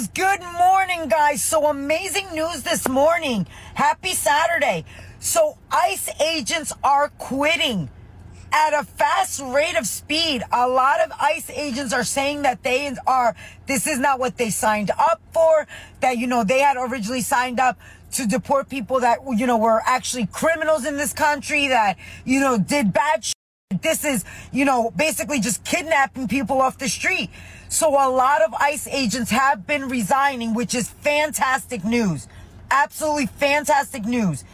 Good morning, guys. So amazing news this morning. Happy Saturday. So ICE agents are quitting at a fast rate of speed. A lot of ICE agents are saying that this is not what they signed up for, that, they had originally signed up to deport people that, were actually criminals in this country, that, did bad shit. This is, basically just kidnapping people off the street. So a lot of ICE agents have been resigning, which is fantastic news. Absolutely fantastic news.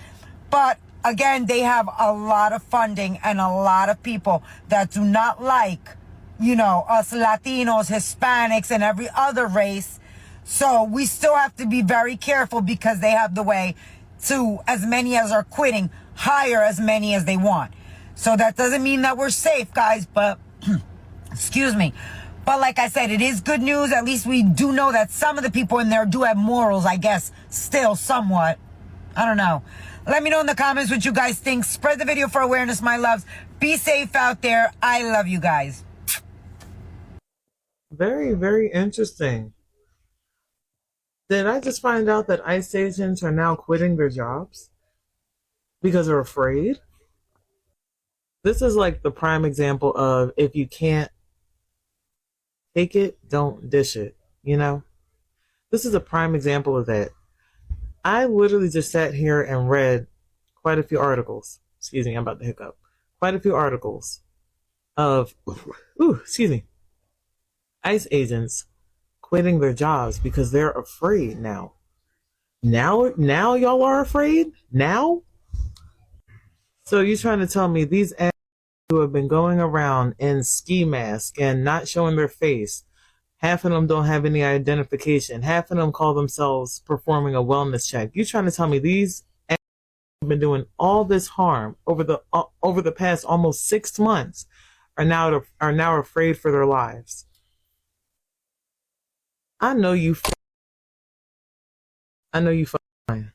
But again, they have a lot of funding and a lot of people that do not like, us Latinos, Hispanics, and every other race. So we still have to be very careful because they have the way to, as many as are quitting, hire as many as they want. So that doesn't mean that we're safe, guys, but excuse me. But like I said, it is good news. At least we do know that some of the people in there do have morals, I guess, still somewhat. I don't know. Let me know in the comments what you guys think. Spread the video for awareness, my loves. Be safe out there. I love you guys. Very, very interesting. Did I just find out that ICE agents are now quitting their jobs because they're afraid? This is like the prime example of, if you can't take it, don't dish it, This is a prime example of that. I literally just sat here and read quite a few articles. Excuse me, I'm about to hiccup. Quite a few articles of, ICE agents quitting their jobs because they're afraid now. Now y'all are afraid? Now? So you're trying to tell me these who have been going around in ski masks and not showing their face, half of them don't have any identification, half of them call themselves performing a wellness check. You're trying to tell me these have been doing all this harm over the past almost 6 months are now afraid for their lives? I know you fine.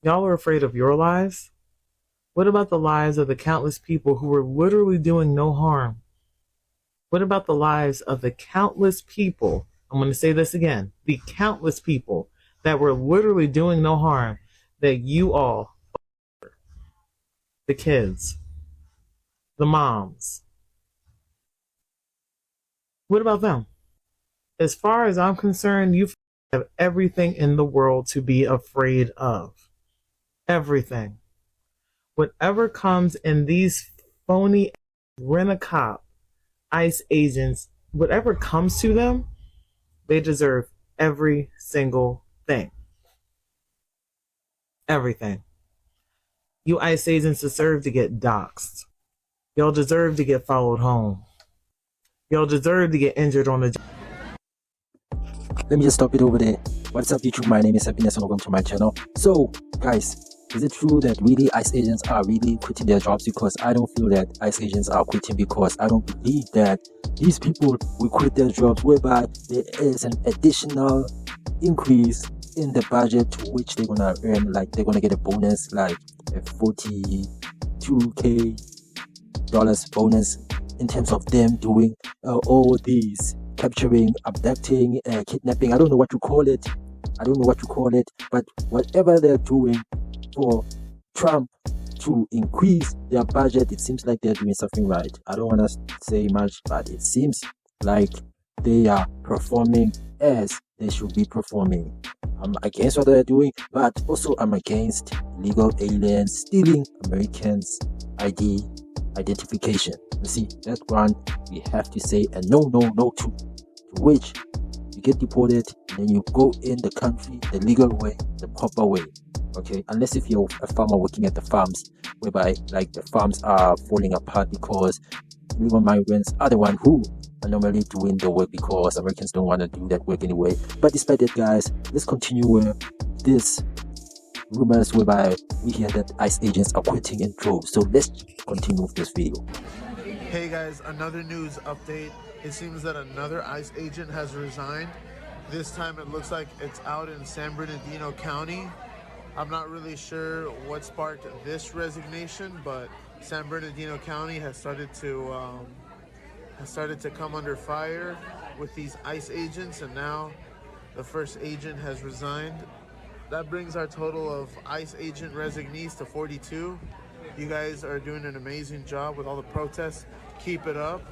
Y'all are afraid of your lives? What about the lives of the countless people who were literally doing no harm? What about the lives of the countless people, I'm going to say this again, the countless people that were literally doing no harm, that you all, the kids, the moms, what about them? As far as I'm concerned, you have everything in the world to be afraid of. Everything. Whatever comes in these phony rent-a-cop ICE agents, whatever comes to them, they deserve every single thing. Everything. You ICE agents deserve to get doxxed. Y'all deserve to get followed home. Y'all deserve to get injured on the job. Let me just stop it over there. What's up, YouTube? My name is Happiness and welcome to my channel. So, guys, is it true that really ICE agents are really quitting their jobs? Because I don't feel that ICE agents are quitting, because I don't believe that these people will quit their jobs whereby there is an additional increase in the budget to which they're gonna earn, like they're gonna get a bonus, like a $42K bonus in terms of them doing all these capturing, abducting, kidnapping. I don't know what you call it. But whatever they're doing for Trump to increase their budget, it seems like they're doing something right. I don't want to say much, but it seems like they are performing as they should be performing. I'm against what they're doing, but also I'm against illegal aliens stealing Americans' identification. You see, that one we have to say a no to which you get deported and then you go in the country the legal way, the proper way. Okay, unless if you're a farmer working at the farms, whereby like the farms are falling apart because illegal migrants are the one who are normally doing the work because Americans don't want to do that work anyway. But despite that, guys, let's continue with this rumors whereby we hear that ICE agents are quitting in droves. So let's continue with this video. Hey guys, another news update. It seems that another ICE agent has resigned. This time it looks like it's out in San Bernardino County. I'm not really sure what sparked this resignation, but San Bernardino County has started to come under fire with these ICE agents, and now the first agent has resigned. That brings our total of ICE agent resignees to 42. You guys are doing an amazing job with all the protests. Keep it up.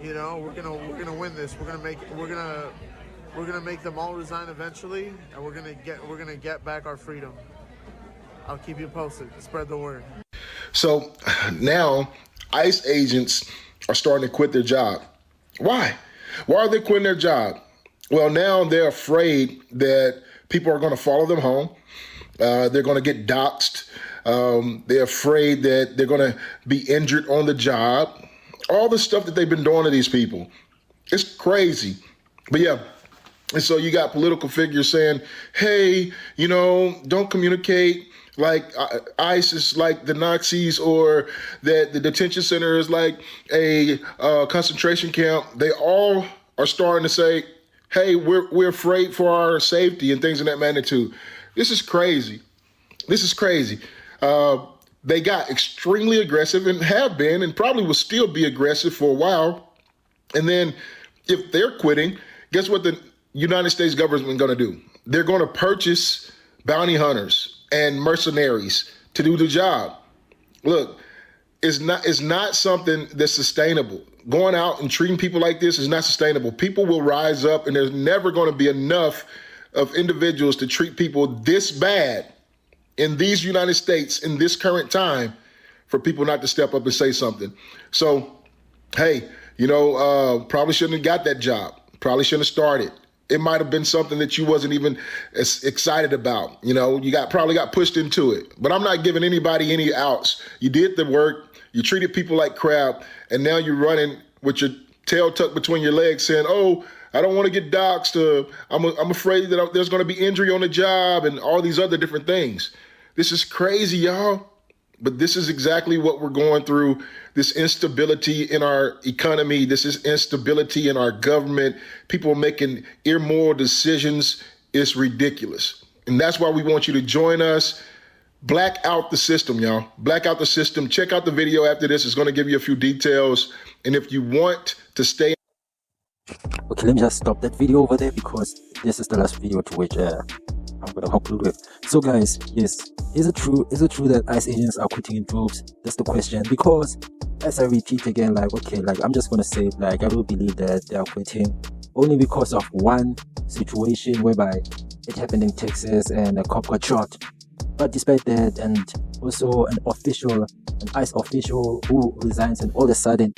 You know, we're gonna win this. We're gonna make them all resign eventually, and we're gonna get back our freedom. I'll keep you posted. Spread the word. So now ICE agents are starting to quit their job. Why? Why are they quitting their job? Well, now they're afraid that people are going to follow them home. They're going to get doxxed. They're afraid that they're going to be injured on the job. All the stuff that they've been doing to these people. It's crazy. But yeah. And so you got political figures saying, hey, you know, don't communicate like ICE is like the Nazis, or that the detention center is like a concentration camp. They all are starting to say, hey, we're afraid for our safety and things of that magnitude. This is crazy. This is crazy. They got extremely aggressive and have been and probably will still be aggressive for a while. And then if they're quitting, guess what the United States government is going to do? They're going to purchase bounty hunters and mercenaries to do the job. Look, it's not something that's sustainable. Going out and treating people like this is not sustainable. People will rise up, and there's never going to be enough of individuals to treat people this bad in these United States in this current time for people not to step up and say something. So, hey, you know, probably shouldn't have got that job. Probably shouldn't have started. It might have been something that you wasn't even as excited about. You know, you probably got pushed into it. But I'm not giving anybody any outs. You did the work. You treated people like crap. And now you're running with your tail tucked between your legs saying, oh, I don't want to get doxxed. I'm afraid that there's going to be injury on the job and all these other different things. This is crazy, y'all. But this is exactly what we're going through, this instability in our economy. This is instability in our government. People making immoral decisions. It's ridiculous. And that's why we want you to join us. Black out the system, y'all. Black out the system. Check out the video after this. It's going to give you a few details. And if you want to stay. Okay, let me just stop that video over there because this is the last video to which I'm going to conclude with. So guys, yes, is it true that ICE agents are quitting in droves? That's the question. Because as I repeat again, like, okay, like I'm just going to say, like, I don't believe that they are quitting only because of one situation whereby it happened in Texas and a cop got shot. But despite that, and also an ICE official who resigns, and all of a sudden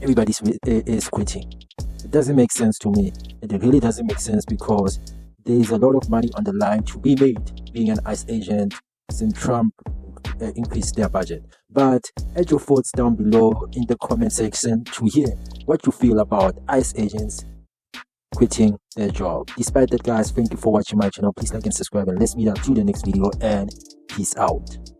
everybody is quitting. It doesn't make sense to me. It really doesn't make sense because there is a lot of money on the line to be made being an ICE agent since Trump increased their budget. But add your thoughts down below in the comment section to hear what you feel about ICE agents quitting their job. Despite that, guys, thank you for watching my channel. Please like and subscribe, and let's meet up to the next video, and peace out.